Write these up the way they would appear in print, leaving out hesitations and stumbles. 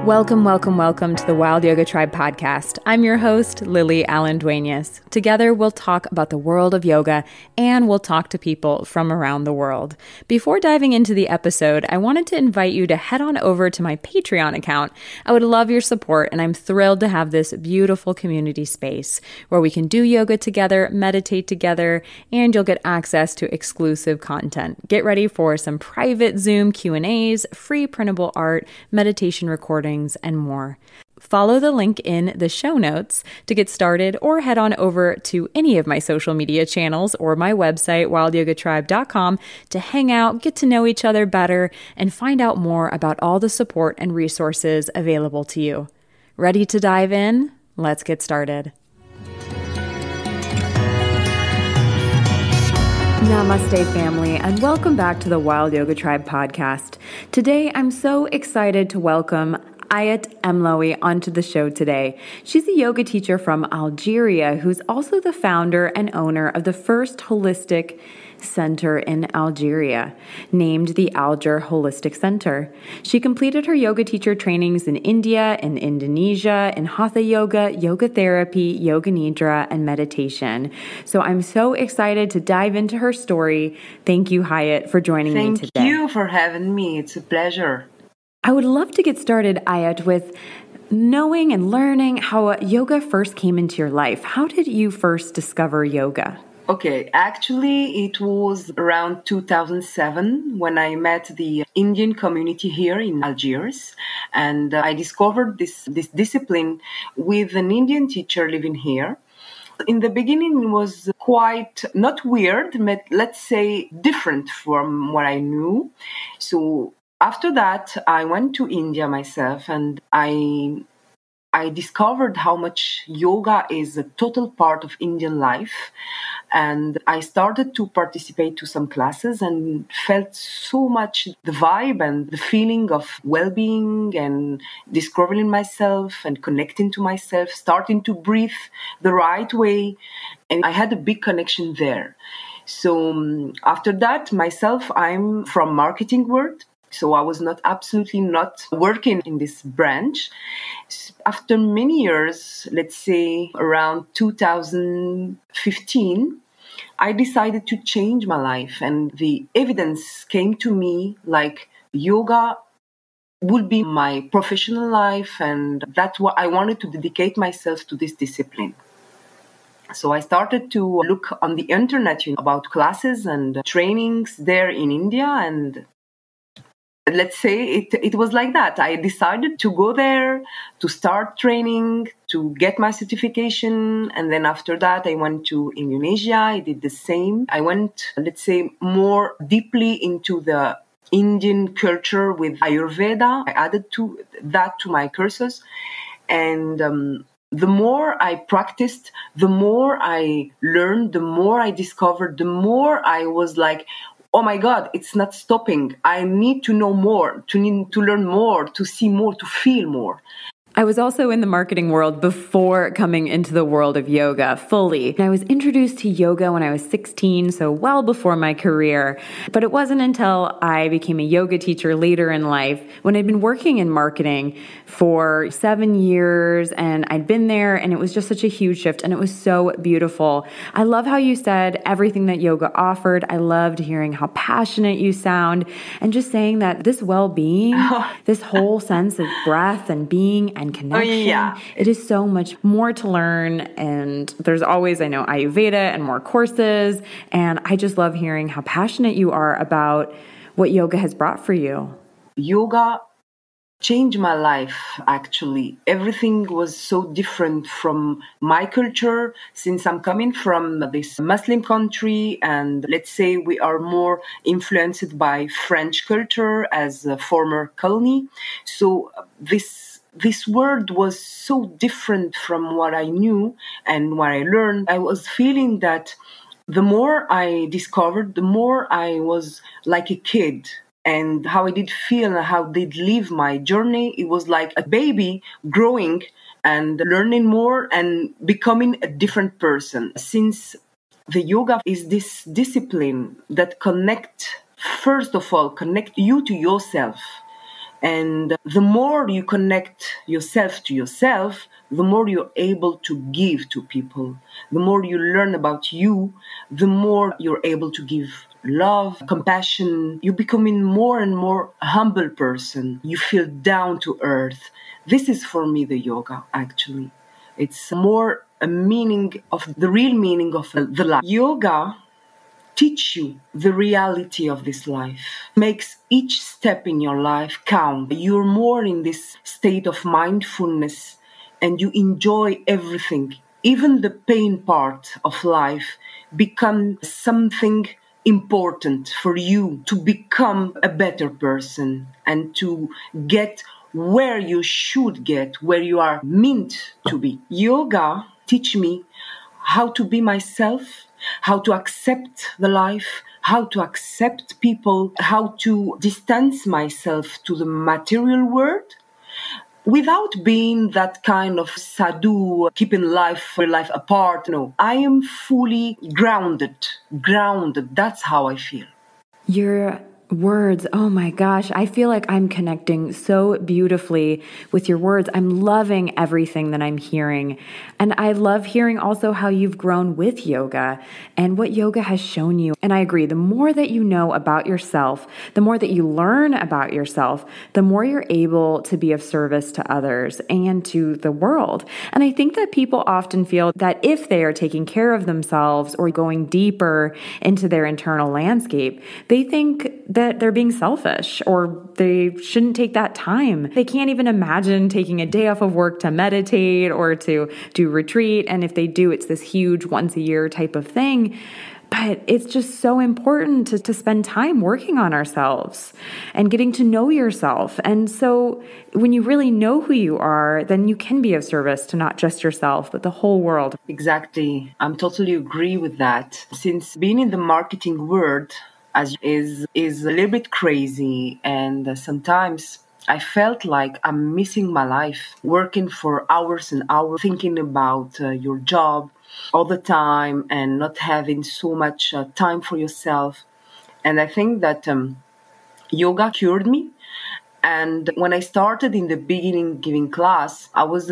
Welcome, welcome, welcome to the Wild Yoga Tribe podcast. I'm your host, Lily Allen Duenas. Together, we'll talk about the world of yoga and we'll talk to people from around the world. Before diving into the episode, I wanted to invite you to head on over to my Patreon account. I would love your support, and I'm thrilled to have this beautiful community space where we can do yoga together, meditate together, and you'll get access to exclusive content. Get ready for some private Zoom Q&As, free printable art, meditation recordings, and more. Follow the link in the show notes to get started, or head on over to any of my social media channels or my website, wildyogatribe.com, to hang out, get to know each other better, and find out more about all the support and resources available to you. Ready to dive in? Let's get started. Namaste, family, and welcome back to the Wild Yoga Tribe podcast. Today, I'm so excited to welcome Hayet Hamlaoui onto the show today. She's a yoga teacher from Algeria who's also the founder and owner of the first holistic center in Algeria, named the Alger Holistic Center. She completed her yoga teacher trainings in India and Indonesia in Hatha yoga, yoga therapy, yoga Nidra, and meditation. So I'm so excited to dive into her story. Thank you, Hayet, for joining me today. Thank you for having me. It's a pleasure. I would love to get started, Hayet, with knowing and learning how yoga first came into your life. How did you first discover yoga? Okay, actually, it was around 2007 when I met the Indian community here in Algiers, and I discovered this discipline with an Indian teacher living here. In the beginning, it was quite, not weird, but let's say different from what I knew. So after that, I went to India myself, and I discovered how much yoga is a total part of Indian life. And I started to participate to some classes and felt so much the vibe and the feeling of well-being and discovering myself and connecting to myself, starting to breathe the right way. And I had a big connection there. So after that, myself, I'm from marketing world. So I was absolutely not working in this branch. After many years, let's say around 2015, I decided to change my life. And the evidence came to me like yoga would be my professional life. And that's what I wanted to dedicate myself to this discipline. So I started to look on the internet about classes and trainings there in India, and let's say it was like that. I decided to go there, to start training, to get my certification. And then after that, I went to Indonesia. I did the same. I went, let's say, more deeply into the Indian culture with Ayurveda. I added that to my courses. And the more I practiced, the more I learned, the more I discovered, the more I was like, oh my God, it's not stopping. I need to know more, to learn more, to see more, to feel more. I was also in the marketing world before coming into the world of yoga fully. And I was introduced to yoga when I was 16, so well before my career. But it wasn't until I became a yoga teacher later in life, when I'd been working in marketing for 7 years, and I'd been there, and it was just such a huge shift, and it was so beautiful. I love how you said everything that yoga offered. I loved hearing how passionate you sound, and just saying that this well-being, this whole sense of breath and being and connection. Oh, yeah. It is so much more to learn, and there's always, I know, Ayurveda and more courses, and I just love hearing how passionate you are about what yoga has brought for you. Yoga changed my life, actually. Everything was so different from my culture, since I'm coming from this Muslim country, and let's say we are more influenced by French culture as a former colony. So this world was so different from what I knew and what I learned. I was feeling that the more I discovered, the more I was like a kid. And how I did feel and how I did live my journey, it was like a baby growing and learning more and becoming a different person. Since the yoga is this discipline that connect you to yourself. And the more you connect yourself to yourself, the more you're able to give to people. The more you learn about you, the more you're able to give love, compassion. You becoming more and more a humble person. You feel down to earth. This is for me the yoga, actually. It's more a meaning of the real meaning of the life. Yoga teach you the reality of this life, makes each step in your life count. You're more in this state of mindfulness and you enjoy everything. Even the pain part of life becomes something important for you to become a better person and to get where you should get, where you are meant to be. Yoga teach me how to be myself, how to accept the life, how to accept people, how to distance myself to the material world without being that kind of sadhu, keeping life apart. No, I am fully grounded. That's how I feel. Your words, oh my gosh, I feel like I'm connecting so beautifully with your words. I'm loving everything that I'm hearing. And I love hearing also how you've grown with yoga and what yoga has shown you. And I agree, the more that you know about yourself, the more that you learn about yourself, the more you're able to be of service to others and to the world. And I think that people often feel that if they are taking care of themselves or going deeper into their internal landscape, they think that they're being selfish or they shouldn't take that time. They can't even imagine taking a day off of work to meditate or to do retreat. And if they do, it's this huge once a year type of thing. But it's just so important to spend time working on ourselves and getting to know yourself. And so when you really know who you are, then you can be of service to not just yourself, but the whole world. Exactly. I'm totally agree with that. Since being in the marketing world is a little bit crazy, and sometimes I felt like I'm missing my life, working for hours and hours, thinking about your job all the time and not having so much time for yourself. And I think that yoga cured me. And when I started in the beginning giving class, I was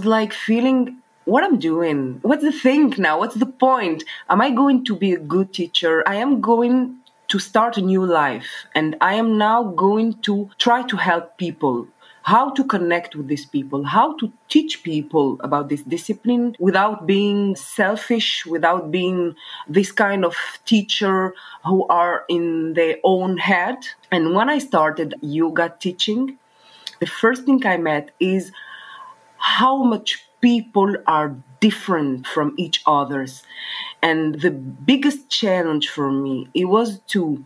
like feeling, what I'm doing? What's the thing now? What's the point? Am I going to be a good teacher? I am going to start a new life. And I am now going to try to help people. How to connect with these people, how to teach people about this discipline without being selfish, without being this kind of teacher who are in their own head. And when I started yoga teaching, the first thing I met is how much people are different from each others. And the biggest challenge for me, it was to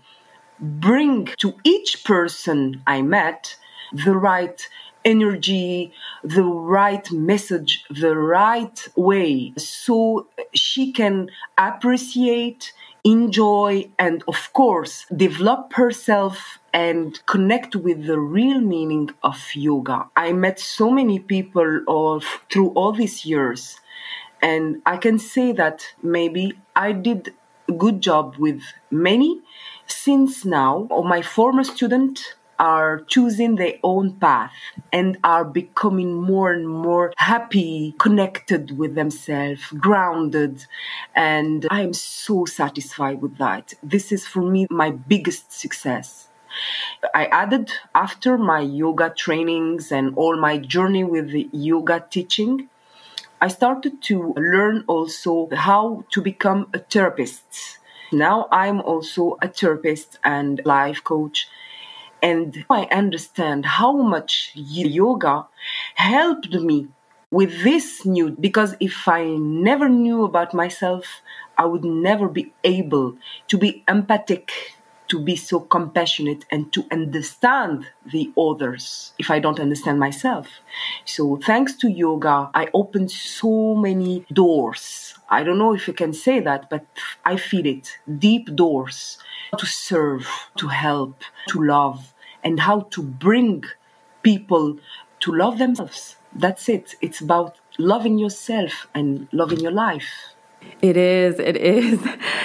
bring to each person I met the right energy, the right message, the right way, so she can appreciate, enjoy, and of course, develop herself and connect with the real meaning of yoga. I met so many people through all these years, and I can say that maybe I did a good job with many, since now my former students are choosing their own path and are becoming more and more happy, connected with themselves, grounded. And I am so satisfied with that. This is for me my biggest success. I added, after my yoga trainings and all my journey with the yoga teaching, I started to learn also how to become a therapist. Now I'm also a therapist and life coach. And I understand how much yoga helped me with this new, because if I never knew about myself, I would never be able to be empathic, to be so compassionate and to understand the others if I don't understand myself. So thanks to yoga, I opened so many doors. I don't know if you can say that, but I feel it. Deep doors to serve, to help, to love, and how to bring people to love themselves. That's it. It's about loving yourself and loving your life. It is. It is.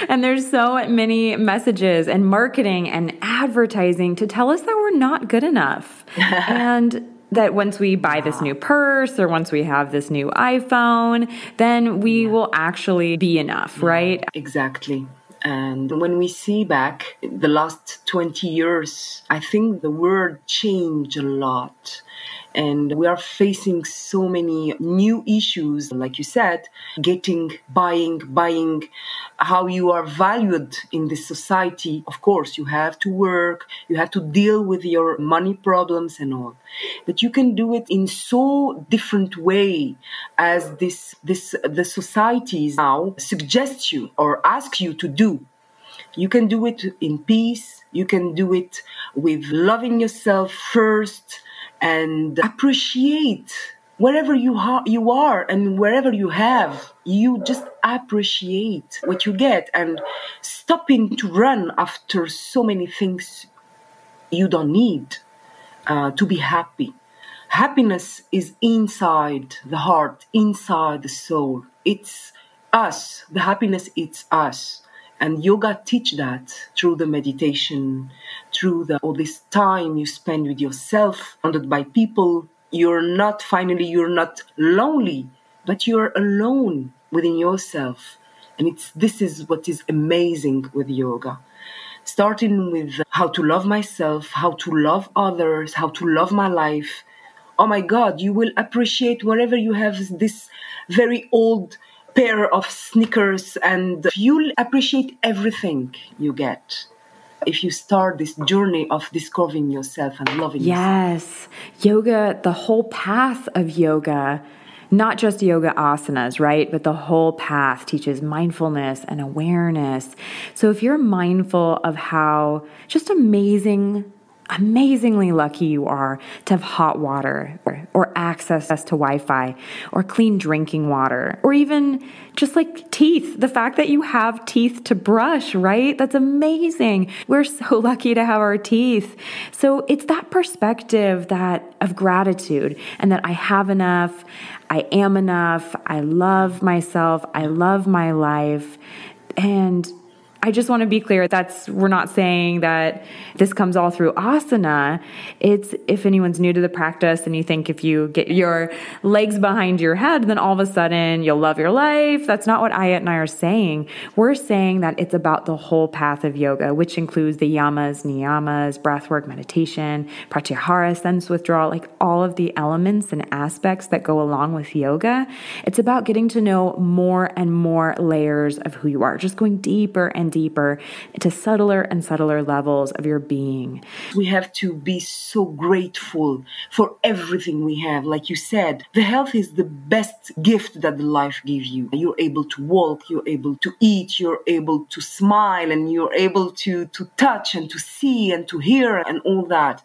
And there's so many messages and marketing and advertising to tell us that we're not good enough. And that once we buy this new purse or once we have this new iPhone, then we will actually be enough, right? Exactly. And when we see back the last 20 years, I think the world changed a lot. And we are facing so many new issues, like you said, buying, how you are valued in this society. Of course, you have to work, you have to deal with your money problems and all. But you can do it in so different way as the societies now suggest you or ask you to do. You can do it in peace. You can do it with loving yourself first and appreciate wherever you are and wherever you have. You just appreciate what you get and stopping to run after so many things you don't need to be happy. Happiness is inside the heart, inside the soul. It's us. The happiness, it's us. And yoga teach that through the meditation, through all this time you spend with yourself, surrounded by people. You're not lonely, but you're alone within yourself. And this is what is amazing with yoga. Starting with how to love myself, how to love others, how to love my life. Oh my God, you will appreciate wherever you have this very old pair of sneakers, and you'll appreciate everything you get if you start this journey of discovering yourself and loving yourself. Yes, yoga, the whole path of yoga, not just yoga asanas, right? But the whole path teaches mindfulness and awareness. So if you're mindful of how just amazingly lucky you are to have hot water or access to Wi-Fi or clean drinking water, or even just like teeth, the fact that you have teeth to brush, right? That's amazing. We're so lucky to have our teeth. So it's that perspective of gratitude and that I have enough, I am enough, I love myself, I love my life. And I just want to be clear, we're not saying that this comes all through asana. It's if anyone's new to the practice and you think if you get your legs behind your head, then all of a sudden you'll love your life. That's not what Hayet and I are saying. We're saying that it's about the whole path of yoga, which includes the yamas, niyamas, breathwork, meditation, pratyahara, sense withdrawal, like all of the elements and aspects that go along with yoga. It's about getting to know more and more layers of who you are, just going deeper and deeper into subtler and subtler levels of your being. We have to be so grateful for everything we have. Like you said, the health is the best gift that the life gives you. You're able to walk, you're able to eat, you're able to smile, and you're able to touch and to see and to hear and all that.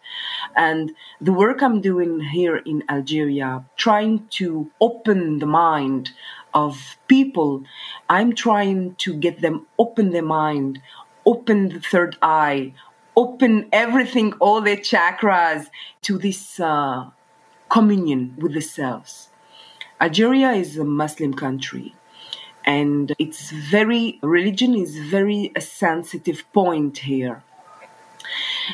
And the work I'm doing here in Algeria, trying to open the mind of people, I'm trying to get them open their mind, open the third eye, open everything, all their chakras to this communion with the selves. Algeria is a Muslim country, and religion is very a sensitive point here.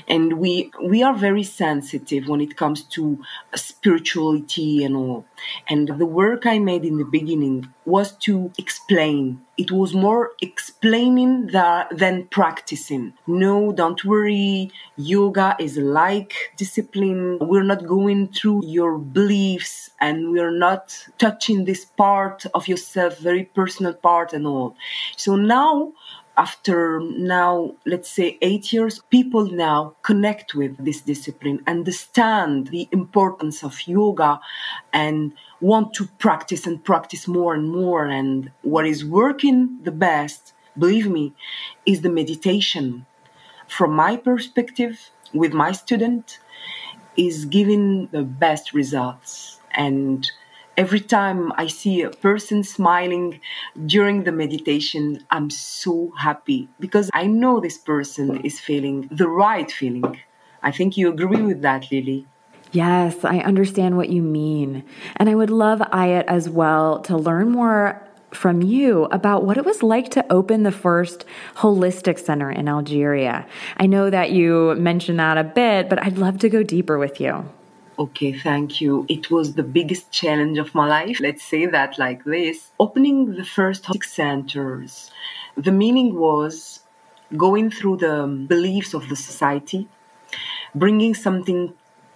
And we are very sensitive when it comes to spirituality and all. And the work I made in the beginning was to explain. It was more explaining than practicing. No, don't worry. Yoga is like discipline. We're not going through your beliefs and we're not touching this part of yourself, very personal part and all. So now, after let's say 8 years, people now connect with this discipline, understand the importance of yoga, and want to practice more and more. And what is working the best, believe me, is the meditation. From my perspective, with my student, is giving the best results. And every time I see a person smiling during the meditation, I'm so happy because I know this person is feeling the right feeling. I think you agree with that, Lily. Yes, I understand what you mean. And I would love Hayet as well to learn more from you about what it was like to open the first holistic center in Algeria. I know that you mentioned that a bit, but I'd love to go deeper with you. Okay, thank you. It was the biggest challenge of my life. Let's say that like this. Opening the first holistic centers. The meaning was going through the beliefs of the society, bringing something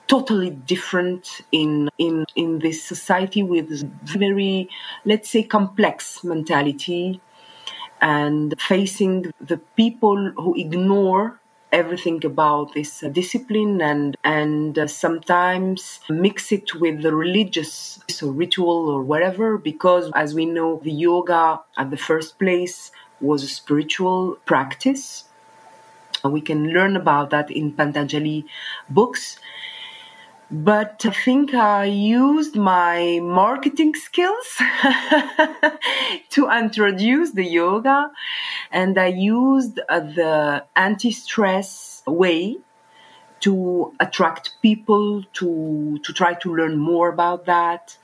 totally different in this society with very, let's say, complex mentality, and facing the people who ignore everything about this discipline, and sometimes mix it with the religious or ritual or whatever, because as we know, the yoga at the first place was a spiritual practice. We can learn about that in Patanjali books. But I think I used my marketing skills to introduce the yoga, and I used the anti-stress way to attract people to try to learn more about that.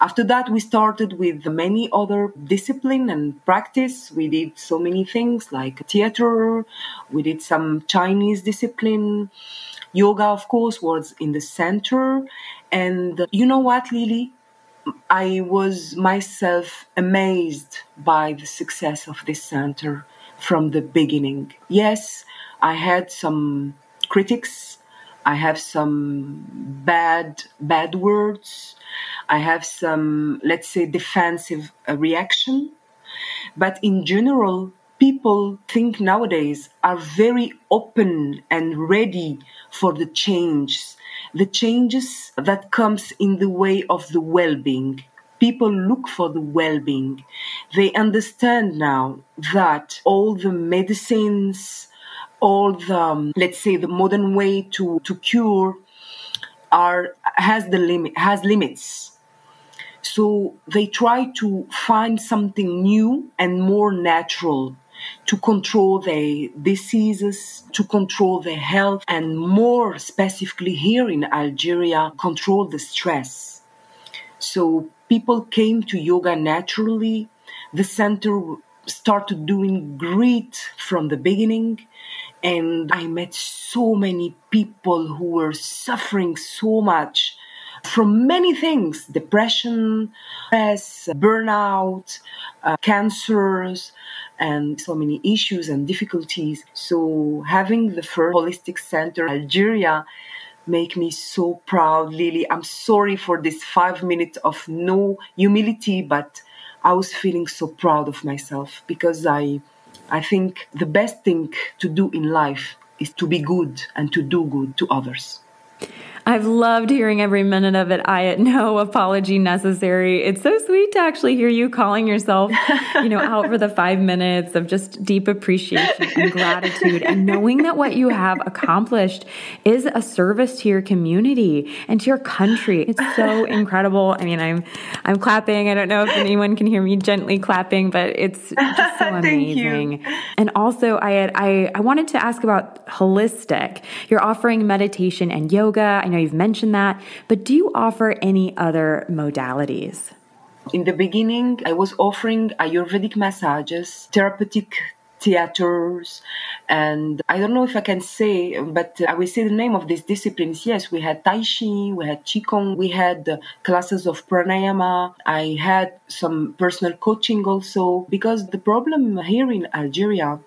After that, we started with many other discipline and practice. We did so many things like theater, we did some Chinese discipline. Yoga, of course, was in the center. And you know what, Lily? I was myself amazed by the success of this center from the beginning. Yes, I had some critics. I have some bad words. I have some, let's say, defensive reaction. But in general, people think nowadays are very open and ready for the changes that comes in the way of the well-being. People look for the well-being. They understand now that all the medicines, all the, let's say, the modern way to cure has limits. So they try to find something new and more natural to control their diseases, to control their health, and more specifically here in Algeria, control the stress. So people came to yoga naturally. The center started doing great from the beginning. And I met so many people who were suffering so much from many things: depression, stress, burnout, cancers, and so many issues and difficulties. So having the first holistic center in Algeria make me so proud, Lily. I'm sorry for this 5 minutes of no humility, but I was feeling so proud of myself, because I think the best thing to do in life is to be good and to do good to others. I've loved hearing every minute of it, Hayet. No apology necessary. It's so sweet to actually hear you calling yourself, out for the 5 minutes of just deep appreciation and gratitude, and knowing that what you have accomplished is a service to your community and to your country. It's so incredible. I mean, I'm clapping. I don't know if anyone can hear me gently clapping, but it's just so amazing. And also, I wanted to ask about holistic. You're offering meditation and yoga. I know you've mentioned that, but do you offer any other modalities? In the beginning, I was offering Ayurvedic massages, therapeutic theaters, and I don't know if I can say, but I will say the name of these disciplines. Yes, we had Tai Chi, we had Qigong, we had classes of pranayama. I had some personal coaching also, because the problem here in Algeria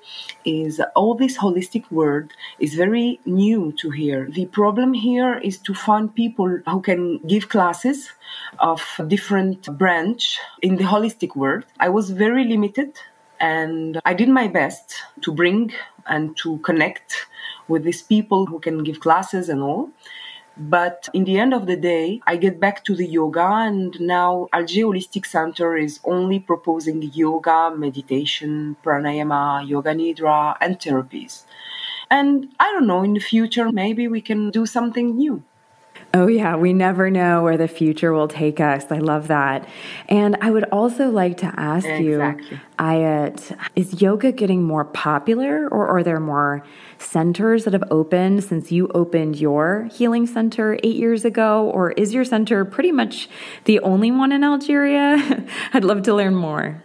is all this holistic world is very new to here. The problem here is to find people who can give classes of different branch in the holistic world. I was very limited, and I did my best to bring and to connect with these people who can give classes and all. But in the end of the day, I get back to the yoga, and now Alger Holistic Center is only proposing yoga, meditation, pranayama, yoga nidra, and therapies. And I don't know, in the future, maybe we can do something new. Oh, yeah. We never know where the future will take us. I love that. And I would also like to ask you, Hayet, is yoga getting more popular, or are there more centers that have opened since you opened your healing center 8 years ago? Or is your center pretty much the only one in Algeria? I'd love to learn more.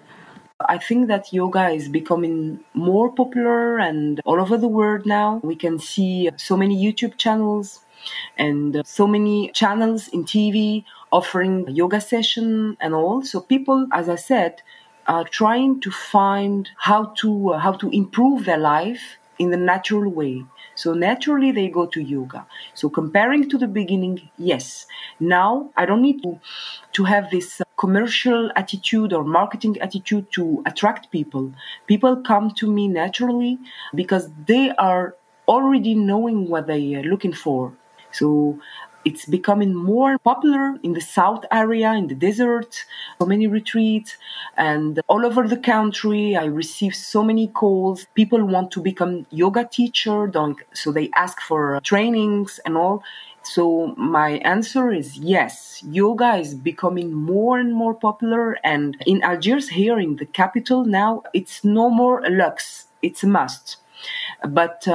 I think that yoga is becoming more popular and all over the world now. We can see so many YouTube channels and so many channels in TV offering yoga session and all. So people, as I said, are trying to find how to improve their life in the natural way. So naturally they go to yoga. So comparing to the beginning, yes. Now I don't need to have this commercial attitude or marketing attitude to attract people. People come to me naturally because they are already knowing what they are looking for. So it's becoming more popular in the south area, in the desert, so many retreats, and all over the country. I receive so many calls. People want to become yoga teacher, so they ask for trainings and all. So my answer is yes, yoga is becoming more and more popular. And in Algiers, here in the capital now, it's no more a lux, it's a must. But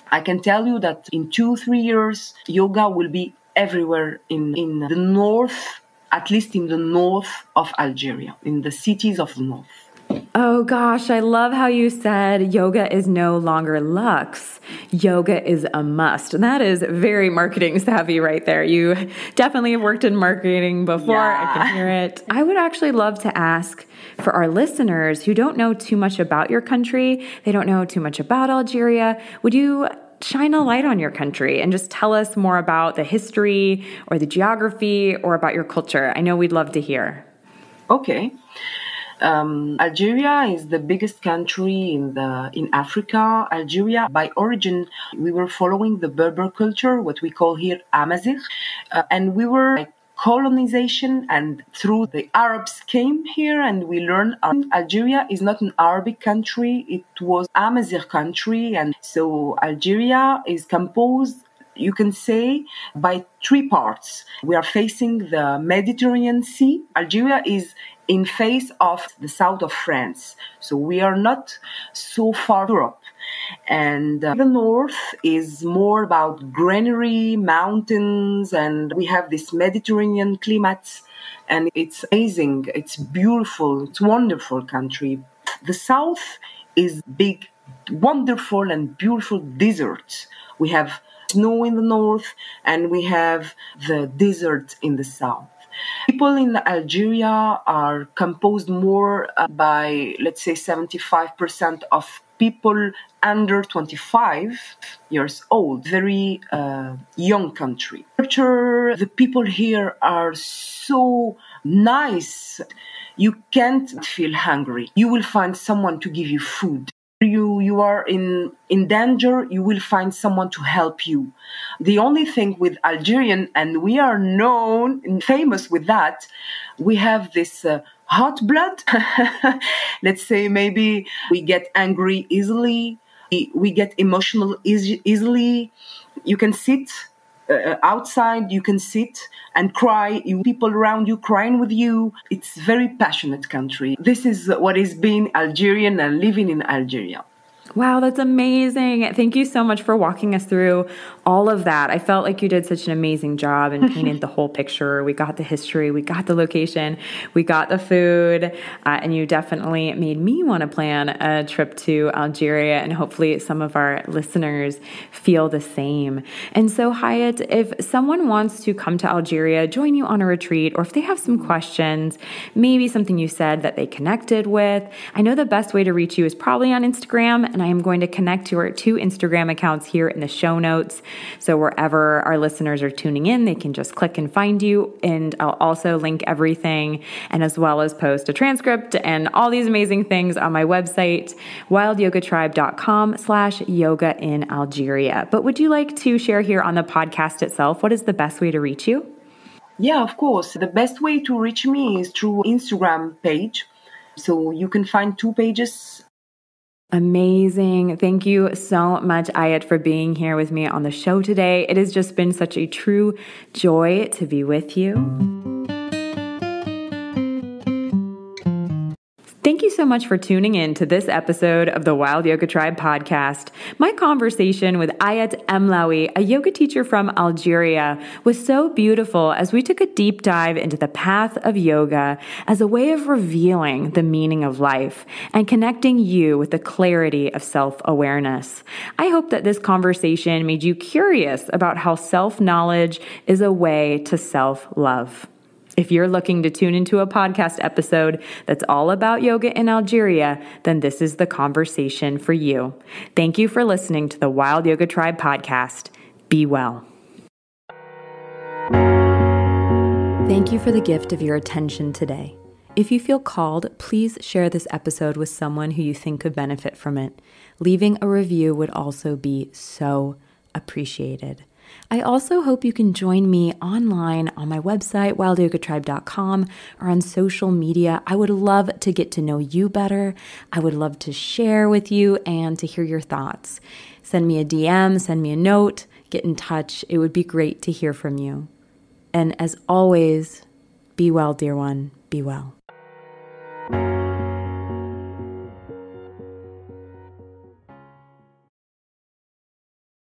I can tell you that in 2-3 years, yoga will be everywhere in the north, at least in the north of Algeria, in the cities of the north. Oh gosh, I love how you said yoga is no longer luxe. Yoga is a must. That is very marketing savvy right there. You definitely have worked in marketing before. Yeah. I can hear it. I would actually love to ask for our listeners who don't know too much about your country, they don't know too much about Algeria, would you shine a light on your country and just tell us more about the history or the geography or about your culture? I know we'd love to hear. Okay. Algeria is the biggest country in Africa. Algeria, by origin, we were following the Berber culture, what we call here Amazigh, and we were colonization, and through the Arabs came here and we learned Algeria is not an Arabic country, it was Amazigh country, and so Algeria is composed, you can say, by 3 parts. We are facing the Mediterranean Sea. Algeria is in face of the south of France, so we are not so far from Europe. And the north is more about greenery, mountains, and we have this Mediterranean climate, and it's amazing, it's beautiful, it's wonderful country. The south is big, wonderful and beautiful deserts. We have snow in the north and we have the desert in the south. People in Algeria are composed more by, let's say, 75% of people under 25 years old. Very young country. The people here are so nice. You can't feel hungry. You will find someone to give you food. You are in danger, you will find someone to help you. The only thing with Algerian, and we are known and famous with that, we have this hot blood. Let's say maybe we get angry easily, we get emotional easily. You can sit outside, you can sit and cry, people around you crying with you. It's very passionate country. This is what is being Algerian and living in Algeria. Wow, that's amazing. Thank you so much for walking us through all of that. I felt like you did such an amazing job and painted the whole picture. We got the history, we got the location, we got the food, and you definitely made me want to plan a trip to Algeria, and hopefully some of our listeners feel the same. And so, Hayet, if someone wants to come to Algeria, join you on a retreat, or if they have some questions, maybe something you said that they connected with, I know the best way to reach you is probably on Instagram, and I am going to connect your 2 Instagram accounts here in the show notes. So wherever our listeners are tuning in, they can just click and find you. And I'll also link everything, and as well as post a transcript and all these amazing things on my website, wildyogatribe.com/yoga in Algeria. But would you like to share here on the podcast itself, what is the best way to reach you? Yeah, of course. The best way to reach me is through Instagram page. So you can find 2 pages. Amazing. Thank you so much, Hayet, for being here with me on the show today. It has just been such a true joy to be with you. Thank you so much for tuning in to this episode of the Wild Yoga Tribe podcast. My conversation with Hayet Hamlaoui, a yoga teacher from Algeria, was so beautiful as we took a deep dive into the path of yoga as a way of revealing the meaning of life and connecting you with the clarity of self-awareness. I hope that this conversation made you curious about how self-knowledge is a way to self-love. If you're looking to tune into a podcast episode that's all about yoga in Algeria, then this is the conversation for you. Thank you for listening to the Wild Yoga Tribe podcast. Be well. Thank you for the gift of your attention today. If you feel called, please share this episode with someone who you think could benefit from it. Leaving a review would also be so appreciated. I also hope you can join me online on my website, wildyogatribe.com, or on social media. I would love to get to know you better. I would love to share with you and to hear your thoughts. Send me a DM, send me a note, get in touch. It would be great to hear from you. And as always, be well, dear one, be well.